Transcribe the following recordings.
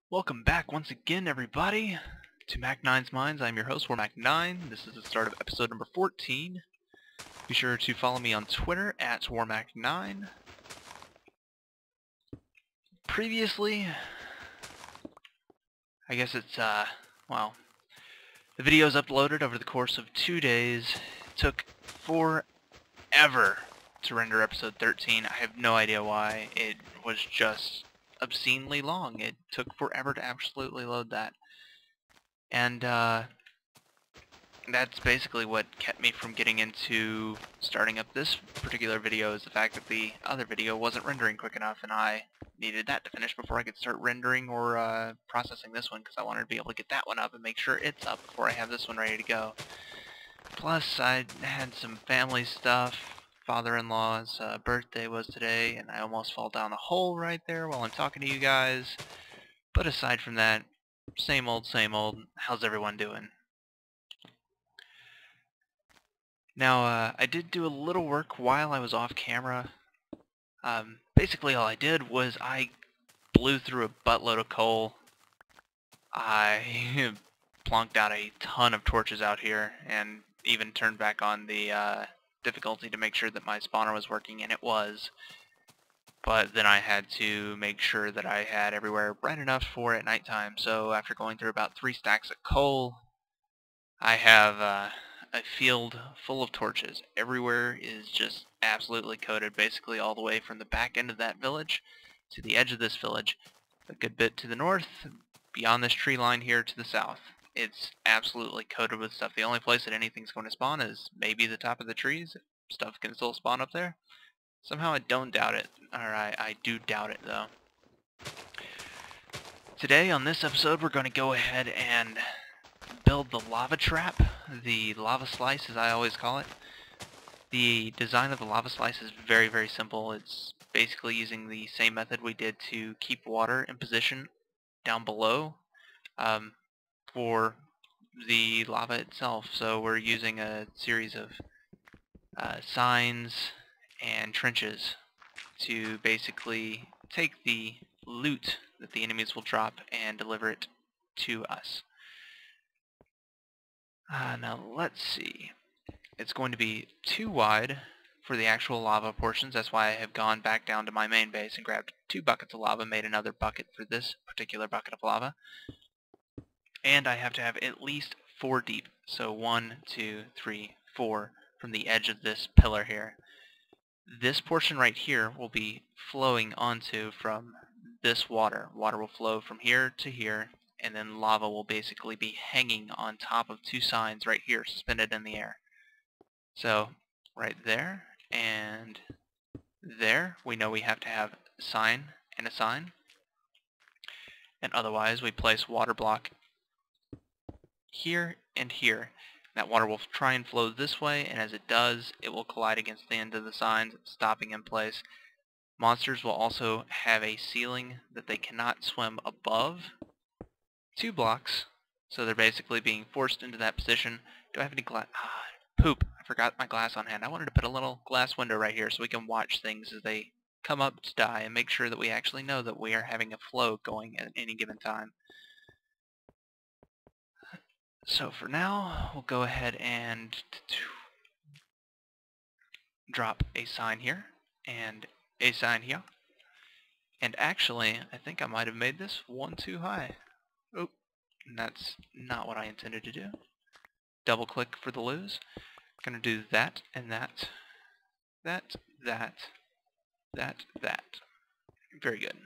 Welcome back once again, everybody, to Mack9's Minds. I'm your host, Mack9. This is the start of episode number 14. Be sure to follow me on Twitter at Mack9. Previously, I guess it's, well, the videos uploaded over the course of 2 days. It took forever to render episode 13. I have no idea why. It was just obscenely long. It took forever to absolutely load that. And that's basically what kept me from getting into starting up this particular video, is the fact that the other video wasn't rendering quick enough, and I needed that to finish before I could start rendering or processing this one, because I wanted to be able to get that one up and make sure it's up before I have this one ready to go. Plus, I had some family stuff. Father-in-law's birthday was today, and I almost fall down a hole right there while I'm talking to you guys. But aside from that, same old, same old. How's everyone doing? Now, I did do a little work while I was off camera. Basically all I did was I blew through a buttload of coal. I plonked out a ton of torches out here, and even turned back on the difficulty to make sure that my spawner was working, and it was. But then I had to make sure that I had everywhere bright enough for at nighttime, so after going through about 3 stacks of coal, I have a field full of torches. Everywhere is just absolutely coated, basically all the way from the back end of that village to the edge of this village, a good bit to the north, beyond this tree line here to the south. It's absolutely coated with stuff. The only place that anything's going to spawn is maybe the top of the trees. Stuff can still spawn up there. Somehow I don't doubt it. Or I do doubt it, though. Today, on this episode, we're going to go ahead and build the lava trap, the lava slice as I always call it. The design of the lava slice is very, very simple. It's basically using the same method we did to keep water in position down below for the lava itself. So we're using a series of signs and trenches to basically take the loot that the enemies will drop and deliver it to us. Now let's see. It's going to be too wide for the actual lava portions. That's why I have gone back down to my main base and grabbed 2 buckets of lava, made another bucket for this particular bucket of lava. And I have to have at least 4 deep. So 1, 2, 3, 4 from the edge of this pillar here. This portion right here will be flowing onto from this water. Water will flow from here to here, and then lava will basically be hanging on top of 2 signs right here, suspended in the air. So, right there, and there, we know we have to have a sign and a sign. And otherwise, we place water block here and here. That water will try and flow this way, and as it does, it will collide against the end of the signs, stopping in place. Monsters will also have a ceiling that they cannot swim above 2 blocks, so they're basically being forced into that position. Do I have any glass? Poop. I forgot my glass on hand. I wanted to put a little glass window right here so we can watch things as they come up to die and make sure that we actually know that we are having a flow going at any given time. So for now, we'll go ahead and drop a sign here and a sign here. And actually, I think I might have made this one too high. Oh, and that's not what I intended to do. Double click for the lose. Gonna do that and that. That. Very good.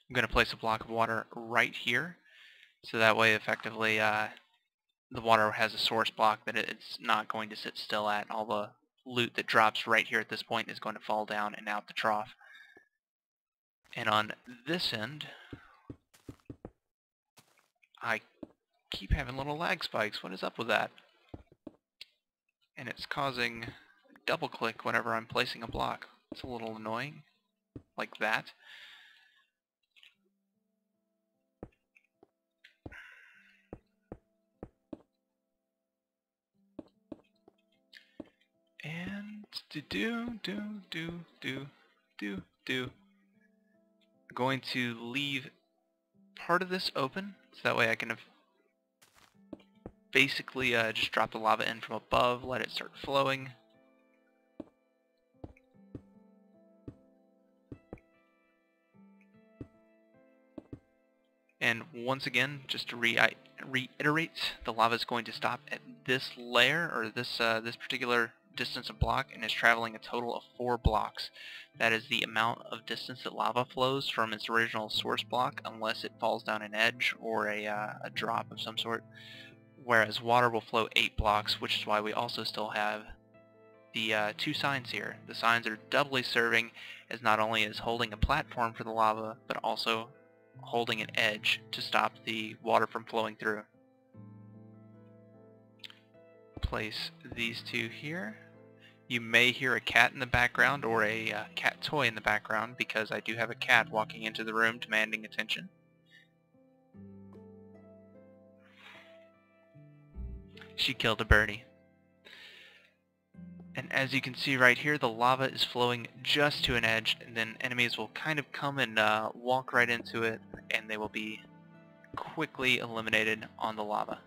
I'm gonna place a block of water right here, so that way effectively the water has a source block that it's not going to sit still at. All the loot that drops right here at this point is going to fall down and out the trough. And on this end, I keep having little lag spikes. What is up with that? And it's causing double click whenever I'm placing a block. It's a little annoying, like that. And do. going to leave part of this open, so that way I can basically just drop the lava in from above, let it start flowing. And once again, just to reiterate, the lava is going to stop at this layer, or this particular distance of block, and is traveling a total of 4 blocks. That is the amount of distance that lava flows from its original source block, unless it falls down an edge or a drop of some sort. Whereas water will flow 8 blocks, which is why we also still have the 2 signs here. The signs are doubly serving as not only as holding a platform for the lava, but also holding an edge to stop the water from flowing through. Place these 2 here. You may hear a cat in the background or a cat toy in the background because I do have a cat walking into the room demanding attention. She killed a birdie. And as you can see right here, the lava is flowing just to an edge, and then enemies will kind of come and walk right into it, and they will be quickly eliminated on the lava.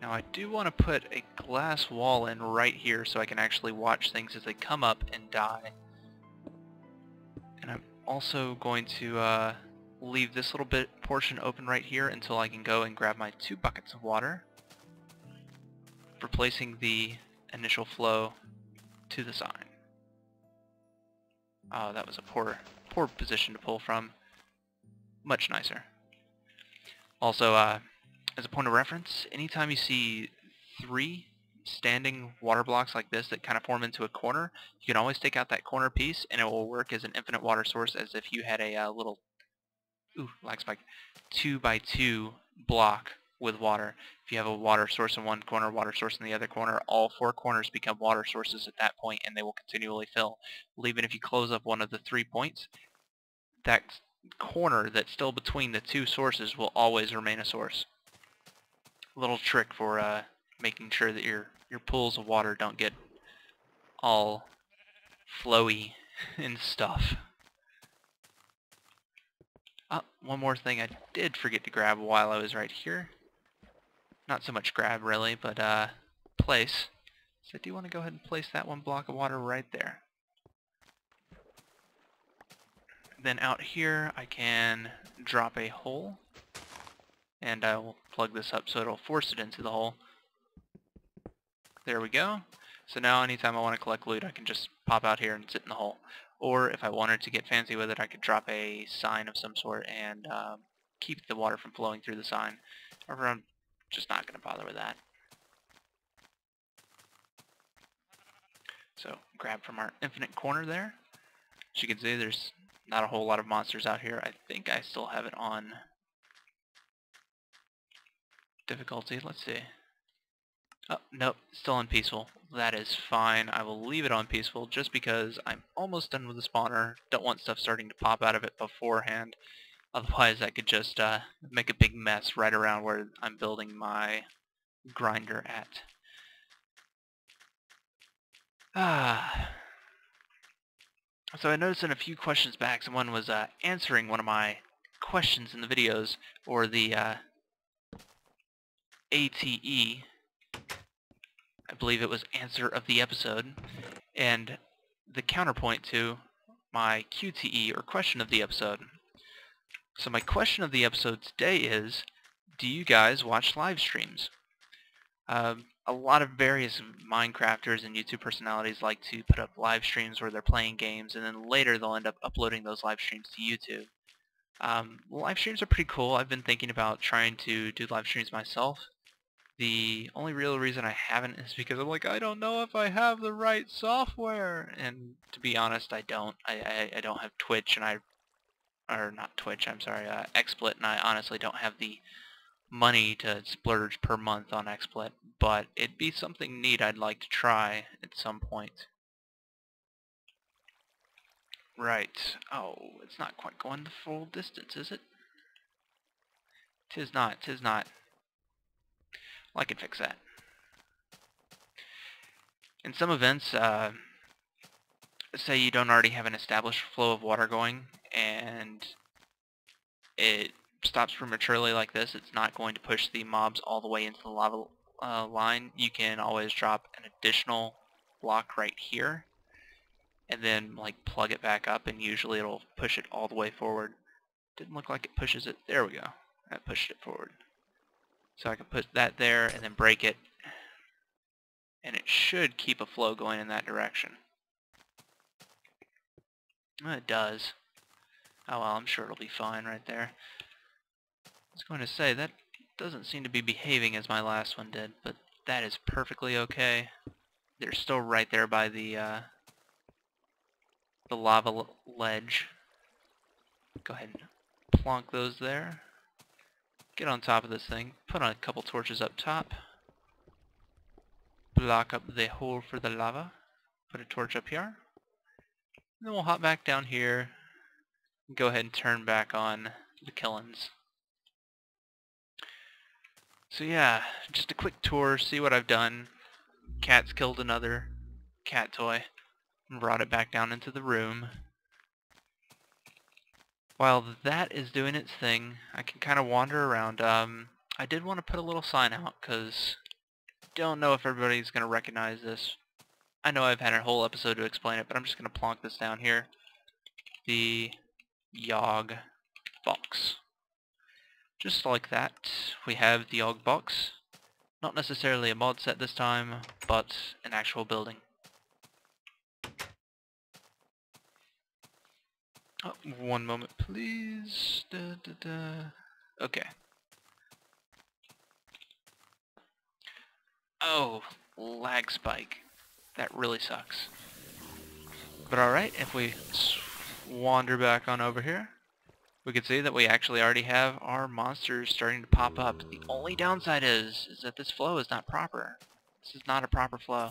Now I do want to put a glass wall in right here so I can actually watch things as they come up and die. And I'm also going to leave this little portion open right here until I can go and grab my 2 buckets of water, replacing the initial flow to the sign. Oh, that was a poor position to pull from. Much nicer. Also, as a point of reference, anytime you see 3 standing water blocks like this that kind of form into a corner, you can always take out that corner piece and it will work as an infinite water source, as if you had a little lag spike 2x2 block with water. If you have a water source in one corner, water source in the other corner, all 4 corners become water sources at that point, and they will continually fill. Well, even if you close up one of the 3 points, that corner that's still between the 2 sources will always remain a source. A little trick for making sure that your pools of water don't get all flowy and stuff. One more thing I did forget to grab while I was right here. Not so much grab really, but place. So I do want to go ahead and place that 1 block of water right there. Then out here I can drop a hole, and I will plug this up so it'll force it into the hole. There we go. So now anytime I want to collect loot, I can just pop out here and sit in the hole. Or if I wanted to get fancy with it, I could drop a sign of some sort and keep the water from flowing through the sign. However, I'm just not going to bother with that. So grab from our infinite corner there. As you can see, there's not a whole lot of monsters out here. I think I still have it on difficulty. Let's see. Oh, nope, still on peaceful. That is fine. I will leave it on peaceful just because I'm almost done with the spawner. Don't want stuff starting to pop out of it beforehand. Otherwise I could just make a big mess right around where I'm building my grinder at. So I noticed in a few questions back, someone was answering one of my questions in the videos, or the ATE, I believe it was answer of the episode, and the counterpoint to my QTE, or question of the episode. So my question of the episode today is, do you guys watch live streams? A lot of various Minecrafters and YouTube personalities like to put up live streams where they're playing games, and then later they'll end up uploading those live streams to YouTube. Live streams are pretty cool. I've been thinking about trying to do live streams myself. The only real reason I haven't is because I'm like, I don't know if I have the right software, and to be honest, I don't. I don't have Twitch, and or not Twitch, I'm sorry, XSplit, and I honestly don't have the money to splurge per month on XSplit, but it'd be something neat I'd like to try at some point. Right. Oh, it's not quite going the full distance, is it? 'Tis not, 'tis not. Well, I can fix that. In some events, say you don't already have an established flow of water going, and it stops prematurely like this, it's not going to push the mobs all the way into the lava line. You can always drop an additional block right here, and then like plug it back up, and usually it'll push it all the way forward. Didn't look like it pushes it. There we go. That pushed it forward. So I can put that there and then break it, and it should keep a flow going in that direction. Well, it does. Oh well, I'm sure it'll be fine right there. I was going to say, that doesn't seem to be behaving as my last one did, but that is perfectly okay. They're still right there by the lava ledge. Go ahead and plonk those there. Get on top of this thing. Put on a couple torches up top. Block up the hole for the lava. Put a torch up here. And then we'll hop back down here. And go ahead and turn back on the killings. So yeah, just a quick tour, see what I've done. Cat's killed another cat toy and brought it back down into the room. While that is doing its thing, I can kind of wander around. I did want to put a little sign out, because I don't know if everybody's going to recognize this. I know I've had a whole episode to explain it, but I'm just going to plonk this down here. The Yogg box. Just like that, we have the Yogg box. Not necessarily a mod set this time, but an actual building. Oh, one moment please. Okay. Oh, lag spike. That really sucks. But alright, if we wander back on over here, we can see that we actually already have our monsters starting to pop up. The only downside is that this flow is not proper. This is not a proper flow.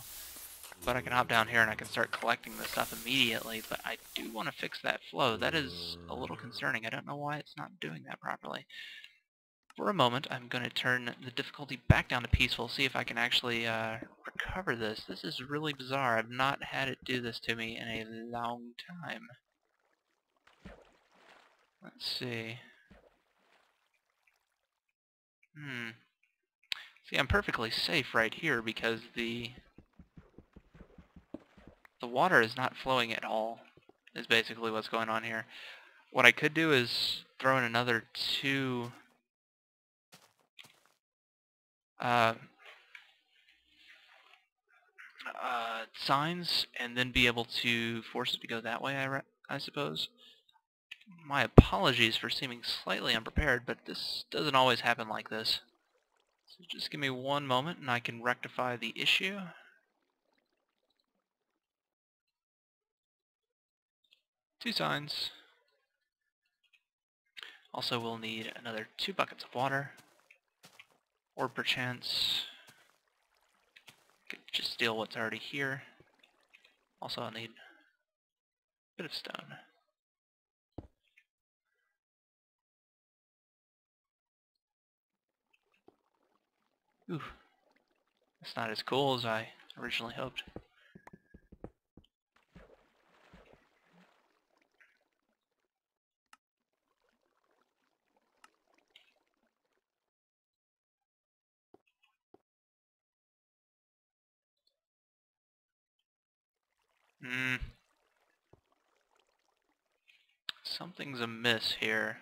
But I can hop down here and I can start collecting this stuff immediately, but I do want to fix that flow. That is a little concerning. I don't know why it's not doing that properly. For a moment, I'm going to turn the difficulty back down to peaceful, see if I can actually recover this. This is really bizarre. I've not had it do this to me in a long time. Let's see. See, I'm perfectly safe right here because the water is not flowing at all, is basically what's going on here. What I could do is throw in another 2 signs, and then be able to force it to go that way, I suppose. My apologies for seeming slightly unprepared, but this doesn't always happen like this. So just give me one moment and I can rectify the issue. Two signs. Also, we'll need another 2 buckets of water, or perchance could just steal what's already here. Also, I'll need a bit of stone. Ooh, that's not as cool as I originally hoped. Something's amiss here.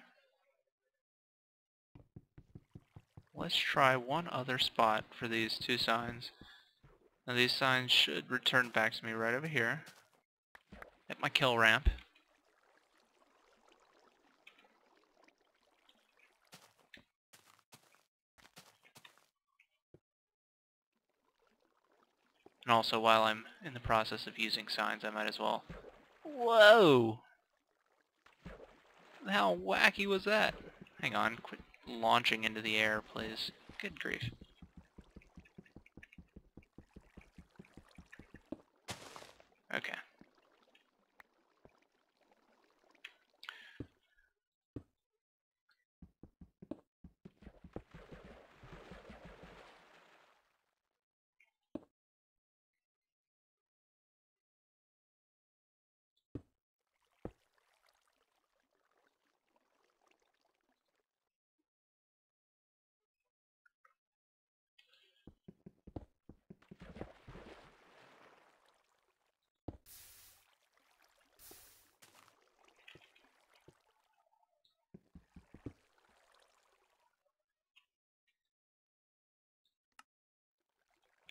Let's try one other spot for these 2 signs. Now these signs should return back to me right over here at my kill ramp. And also, while I'm in the process of using signs, I might as well... Whoa! How wacky was that? Hang on, quit launching into the air, please. Good grief. Okay.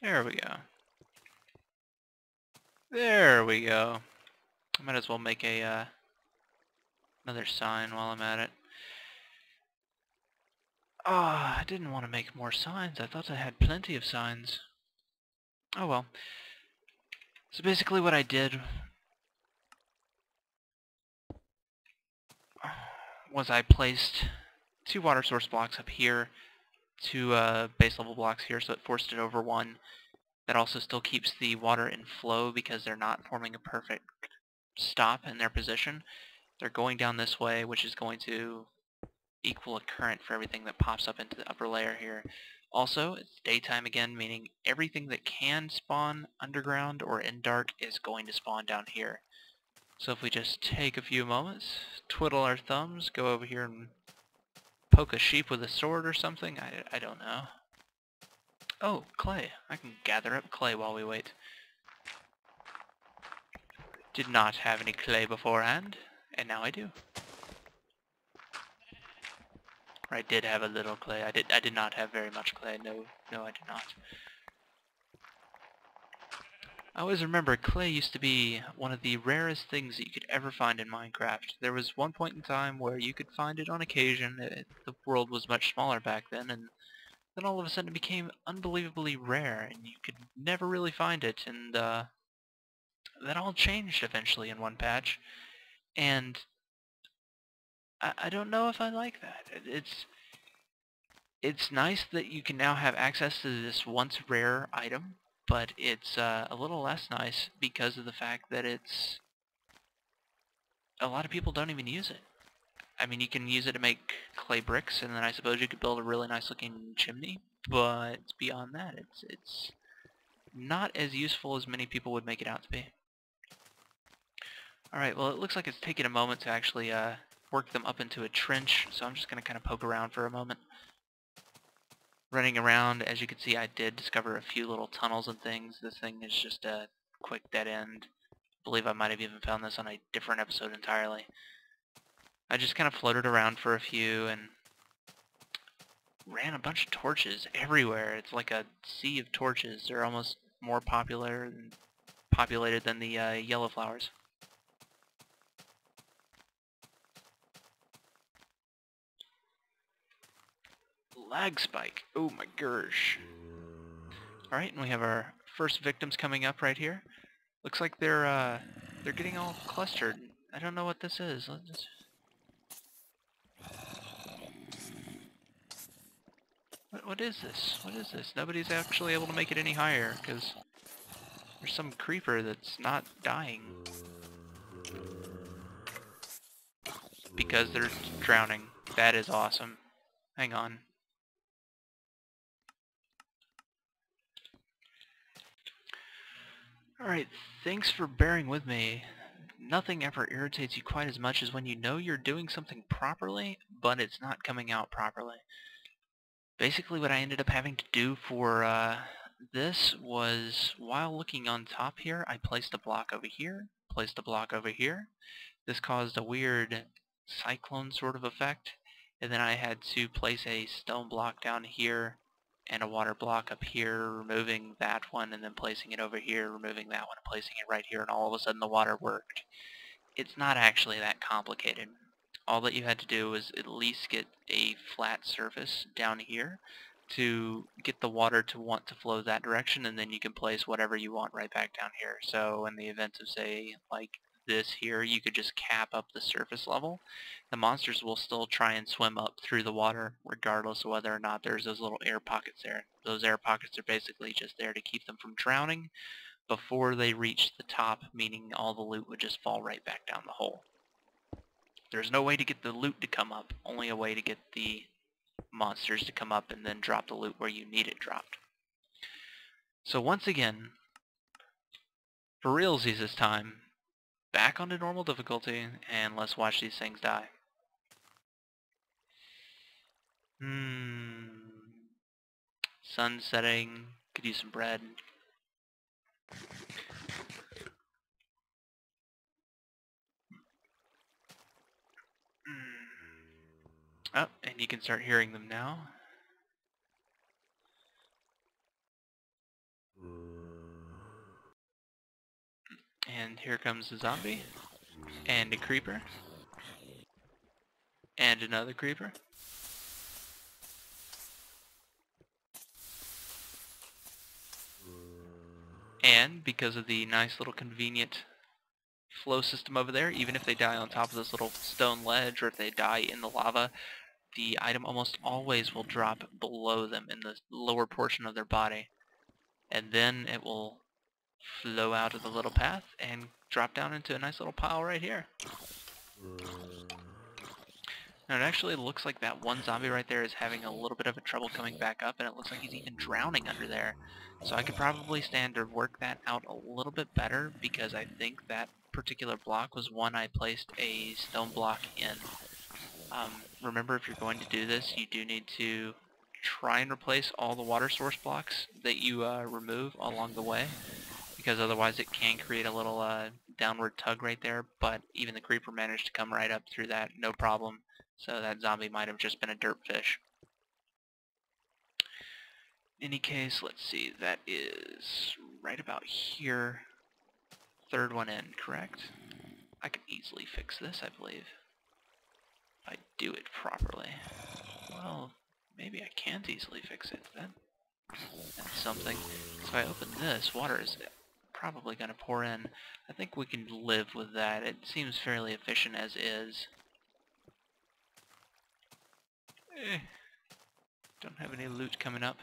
There we go. There we go. I might as well make a another sign while I'm at it. Ah, I didn't want to make more signs. I thought I had plenty of signs. Oh well. So basically what I did was I placed 2 water source blocks up here, 2 base level blocks here, so it forced it over one. That also still keeps the water in flow because they're not forming a perfect stop in their position. They're going down this way, which is going to equal a current for everything that pops up into the upper layer here. Also, it's daytime again, meaning everything that can spawn underground or in dark is going to spawn down here. So if we just take a few moments, twiddle our thumbs, go over here and poke a sheep with a sword or something, I don't know. Oh, clay. I can gather up clay while we wait. Did not have any clay beforehand, and now I do. Or I did have a little clay. I did not have very much clay. No, I did not. I always remember clay used to be one of the rarest things that you could ever find in Minecraft. There was one point in time where you could find it on occasion. The world was much smaller back then, and then all of a sudden it became unbelievably rare, and you could never really find it, and that all changed eventually in one patch. And I don't know if I like that. It's nice that you can now have access to this once rare item, but it's a little less nice because of the fact that a lot of people don't even use it. I mean, you can use it to make clay bricks, and then I suppose you could build a really nice looking chimney, but beyond that, it's not as useful as many people would make it out to be. Alright, well it looks like it's taken a moment to actually work them up into a trench, so I'm just going to kind of poke around for a moment. Running around, as you can see, I did discover a few little tunnels and things. This thing is just a quick dead end. I believe I might have even found this on a different episode entirely. I just kind of floated around for a few and ran a bunch of torches everywhere. It's like a sea of torches. They're almost more populated than the yellow flowers. Lag spike. Oh my gosh. Alright, and we have our first victims coming up right here. Looks like they're getting all clustered. I don't know what this is. What is this? What is this? Nobody's actually able to make it any higher because there's some creeper that's not dying because they're drowning. That is awesome. Hang on. Alright, thanks for bearing with me. Nothing ever irritates you quite as much as when you know you're doing something properly, but it's not coming out properly. Basically what I ended up having to do for this was, while looking on top here, I placed a block over here, placed a block over here. This caused a weird cyclone sort of effect, and then I had to place a stone block down here and a water block up here, removing that one, and then placing it over here, removing that one, and placing it right here, and all of a sudden the water worked. It's not actually that complicated. All that you had to do was at least get a flat surface down here to get the water to want to flow that direction, and then you can place whatever you want right back down here. So in the event of, say, like this here, you could just cap up the surface level. The monsters will still try and swim up through the water regardless of whether or not there's those little air pockets there. Those air pockets are basically just there to keep them from drowning before they reach the top, meaning all the loot would just fall right back down the hole. There's no way to get the loot to come up, only a way to get the monsters to come up and then drop the loot where you need it dropped. So once again, for realsies this time, back onto normal difficulty, and let's watch these things die. Sun setting, could use some bread. Oh, and you can start hearing them now. And here comes the zombie. And a creeper. And another creeper. And because of the nice little convenient flow system over there, even if they die on top of this little stone ledge or if they die in the lava, the item almost always will drop below them in the lower portion of their body. And then it will flow out of the little path and drop down into a nice little pile right here. Now it actually looks like that one zombie right there is having a little bit of a trouble coming back up, and it looks like he's even drowning under there. So I could probably stand to work that out a little bit better, because I think that particular block was one I placed a stone block in. Remember, if you're going to do this, you do need to try and replace all the water source blocks that you remove along the way, because otherwise it can create a little downward tug right there. But even the creeper managed to come right up through that, no problem. So that zombie might have just been a dirt fish. In any case, let's see, that is right about here. Third one in, correct? I can easily fix this, I believe. If I do it properly. Well, maybe I can't easily fix it. That's something. So if I open this, water is probably going to pour in. I think we can live with that. It seems fairly efficient as is. Don't have any loot coming up,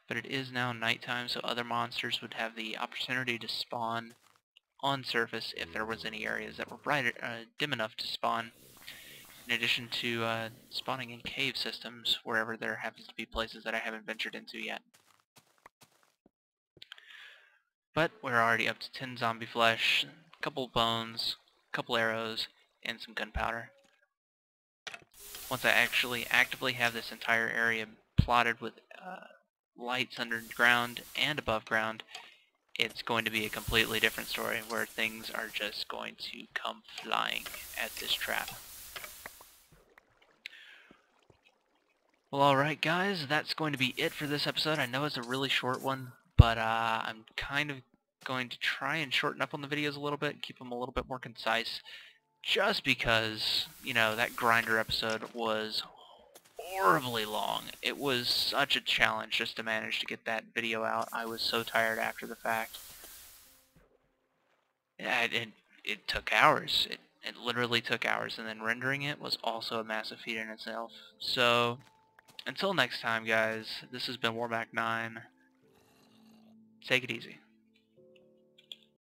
but it is now nighttime, so other monsters would have the opportunity to spawn on surface if there was any areas that were bright, dim enough to spawn, in addition to spawning in cave systems wherever there happens to be places that I haven't ventured into yet. But we're already up to 10 zombie flesh, a couple bones, a couple arrows, and some gunpowder. Once I actually actively have this entire area plotted with lights underground and above ground, it's going to be a completely different story where things are just going to come flying at this trap. Well, alright guys, that's going to be it for this episode. I know it's a really short one, but I'm kind of going to try and shorten up on the videos a little bit and keep them a little bit more concise, just because, you know, that grinder episode was horribly long. It was such a challenge just to manage to get that video out. I was so tired after the fact. Yeah, it took hours. It literally took hours, and then rendering it was also a massive feat in itself. So, until next time guys, this has been Mack9. Take it easy.